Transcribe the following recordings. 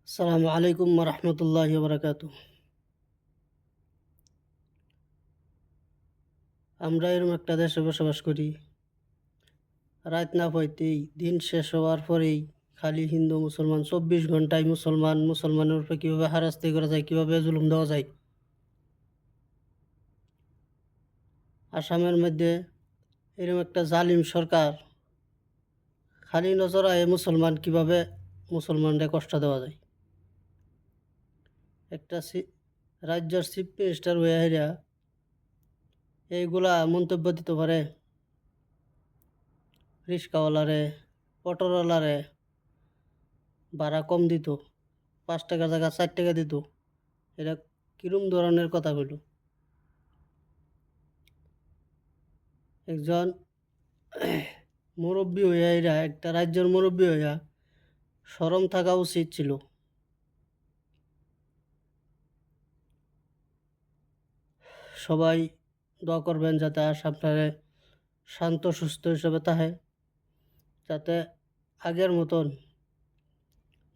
আসসালামু আলাইকুম রহমতুল্লাহি বারাকাতু। আমরা এরকম একটা দেশে বসবাস করি, রাত না হইতেই দিন শেষ হওয়ার পরেই খালি হিন্দু মুসলমান 24 ঘন্টায় মুসলমানের উপরে কীভাবে হারাস্তি করা যায়, কীভাবে জুলুম দেওয়া যায়। আসামের মধ্যে এরকম একটা জালিম সরকার, খালি নজরায় কীভাবে মুসলমানদের কষ্ট দেওয়া যায়। একটা রাজ্যের চিফ মিনিস্টার হয়ে হেরা এইগুলা মন্তব্য দিতে পারে। রিক্সাওয়ালারে, অটোওয়ালারে ভাড়া কম দিত, 5 টাকার জায়গা 4 টাকা দিত। এটা কিরম ধরনের কথা বলল? একজন মুরব্বী হইয়া, এরা একটা রাজ্যের মুরব্বী হইয়া শরম থাকা উচিত ছিল। সবাই দোয়া করবেন যাতে আসামটারে শান্ত সুস্থ হিসেবে থাকে, যাতে আগের মতন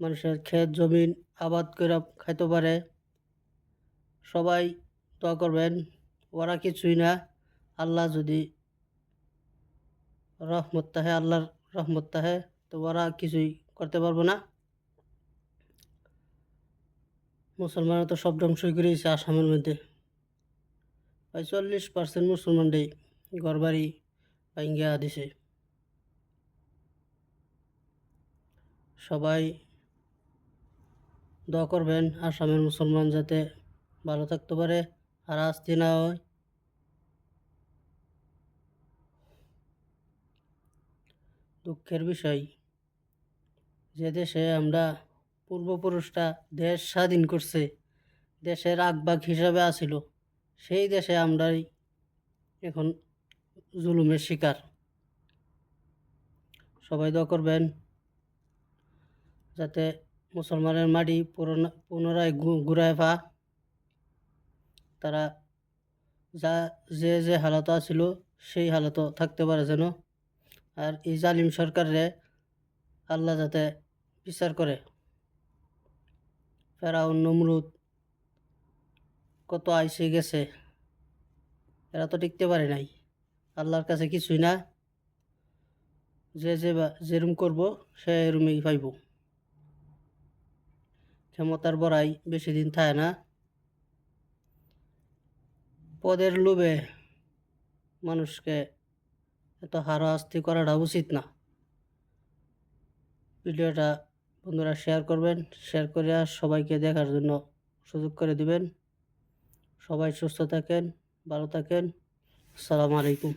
মানুষের ক্ষেত জমিন আবাদ করে খাইতে পারে। সবাই দোয়া করবেন। ওরা কিছুই না, আল্লাহ যদি আল্লাহর রহমত তাহে, তো ওরা কিছুই করতে পারবো না। মুসলমানরা তো সব ধ্বংসই করেছে আসামের মধ্যে। প্রায় 40% মুসলমানরাই ঘরবাড়ি ভাঙ্গিয়া দিছে। সবাই দোয়া করবেন আসামের মুসলমান যাতে ভালো থাকতে পারে, আর আস্তি না হয়। দুঃখের বিষয়, যে দেশে আমরা পূর্বপুরুষরা দেশ স্বাধীন করছে, দেশের আগবাগ হিসাবে আসিল, সেই দেশে আমরাই এখন জুলুমের শিকার। সবাই দোয়া করবেন যাতে মুসলমানের মাটি পুনরায় ঘুরায় পা, তারা যে হালত আছিল সেই হালত থাকতে পারে যেন। আর এই জালিম সরকারে আল্লাহ যাতে বিচার করে। ফেরাউন, নমরুদ কত আইসে গেছে, এরা তো টিকতে পারে নাই। আল্লাহর কাছে কিছুই না, যেরম করব সে এরমই পাইব। ক্ষমতার বড়াই বেশি দিন থাকে না। পদের লোভে মানুষকে এত হারাহাস্তি করাটা উচিত না। ভিডিওটা বন্ধুরা শেয়ার করবেন, শেয়ার করে সবাইকে দেখার জন্য সুযোগ করে দিবেন। সবাই সুস্থ থাকেন, ভালো থাকেন। আসসালামু আলাইকুম।